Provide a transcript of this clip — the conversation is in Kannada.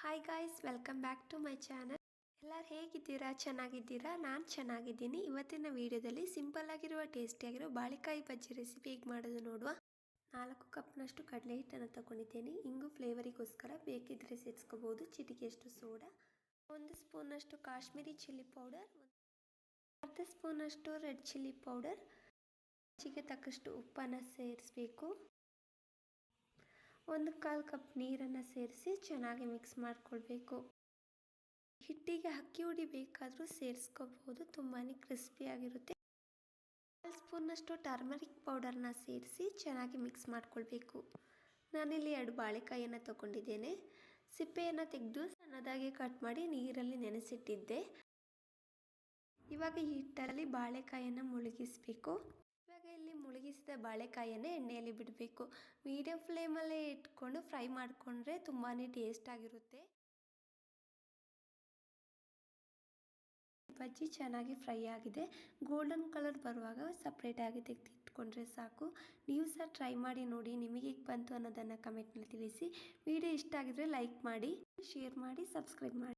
Hi guys, welcome back to my channel. ಎಲ್ಲರೂ ಹೇಗಿದ್ದೀರಾ? ಚೆನ್ನಾಗಿದ್ದೀರಾ? ನಾನು ಚೆನ್ನಾಗಿದ್ದೀನಿ. ಇವತ್ತಿನ ವಿಡಿಯೋದಲ್ಲಿ ಸಿಂಪಲ್ ಆಗಿರುವ ಟೇಸ್ಟಿಯಾಗಿರೋ ಬಾಳೆಕಾಯಿ ಬಜ್ಜಿ ರೆಸಿಪಿ ಹೇಗೆ ಮಾಡೋದು ನೋಡುವ. 4 ಕಪ್ನಷ್ಟು ಕಡಲೆ ಹಿಟ್ಟನ್ನು ತಗೊಂಡಿದ್ದೇನೆ. ಇಂಗು ಫ್ಲೇವರಿಗೋಸ್ಕರ ಬೇಕಿದ್ರೆ ಸೇರಿಸ್ಕೋಬೋದು. ಚಿಟಿಕೆಯಷ್ಟು ಸೋಡಾ, 1 ಸ್ಪೂನಷ್ಟು ಕಾಶ್ಮೀರಿ ಚಿಲ್ಲಿ ಪೌಡರ್, ಅರ್ಧ ಸ್ಪೂನಷ್ಟು ರೆಡ್ ಚಿಲ್ಲಿ ಪೌಡರ್, ರುಚಿಗೆ ತಕ್ಕಷ್ಟು ಉಪ್ಪನ್ನು ಸೇರಿಸಬೇಕು. 1/4 ಕಪ್ ನೀರನ್ನು ಸೇರಿಸಿ ಚೆನ್ನಾಗಿ ಮಿಕ್ಸ್ ಮಾಡಿಕೊಳ್ಬೇಕು. ಹಿಟ್ಟಿಗೆ ಅಕ್ಕಿ ಹುಡಿ ಬೇಕಾದರೂ ಸೇರಿಸ್ಕೋಬಹುದು, ತುಂಬಾ ಕ್ರಿಸ್ಪಿಯಾಗಿರುತ್ತೆ. 1 ಸ್ಪೂನಷ್ಟು ಟರ್ಮರಿಕ್ ಪೌಡರ್ನ ಸೇರಿಸಿ ಚೆನ್ನಾಗಿ ಮಿಕ್ಸ್ ಮಾಡಿಕೊಳ್ಬೇಕು. ನಾನಿಲ್ಲಿ 2 ಬಾಳೆಕಾಯಿಯನ್ನು ತಗೊಂಡಿದ್ದೇನೆ. ಸಿಪ್ಪೆಯನ್ನು ತೆಗೆದು ಸಣ್ಣದಾಗಿ ಕಟ್ ಮಾಡಿ ನೀರಲ್ಲಿ ನೆನೆಸಿಟ್ಟಿದ್ದೆ. ಇವಾಗ ಈ ಹಿಟ್ಟಲ್ಲಿ ಬಾಳೆಕಾಯಿಯನ್ನು ಮುಳುಗಿಸಬೇಕು. ಇವಾಗ ಇಲ್ಲಿ ಮುಳುಗಿಸಿದ ಬಾಳೆಕಾಯಿಯನ್ನು ಎಣ್ಣೆಯಲ್ಲಿ ಬಿಡಬೇಕು. ಮೀಡಿಯಂ ಫ್ಲೇಮಲ್ಲೇ ಇಟ್ಕೊಂಡು ಫ್ರೈ ಮಾಡಿಕೊಂಡ್ರೆ ತುಂಬಾ ಟೇಸ್ಟ್ ಆಗಿರುತ್ತೆ. ಬಜ್ಜಿ ಚೆನ್ನಾಗಿ ಫ್ರೈ ಆಗಿದೆ. ಗೋಲ್ಡನ್ ಕಲರ್ ಬರುವಾಗ ಸಪ್ರೇಟಾಗಿ ತೆಗೆದಿಟ್ಕೊಂಡ್ರೆ ಸಾಕು. ನೀವು ಸಹ ಟ್ರೈ ಮಾಡಿ ನೋಡಿ. ನಿಮಗೆ ಹೇಗೆ ಬಂತು ಅನ್ನೋದನ್ನು ಕಮೆಂಟ್ನಲ್ಲಿ ತಿಳಿಸಿ. ವಿಡಿಯೋ ಇಷ್ಟ ಆಗಿದ್ರೆ ಲೈಕ್ ಮಾಡಿ, ಶೇರ್ ಮಾಡಿ, ಸಬ್ಸ್ಕ್ರೈಬ್ ಮಾಡಿ.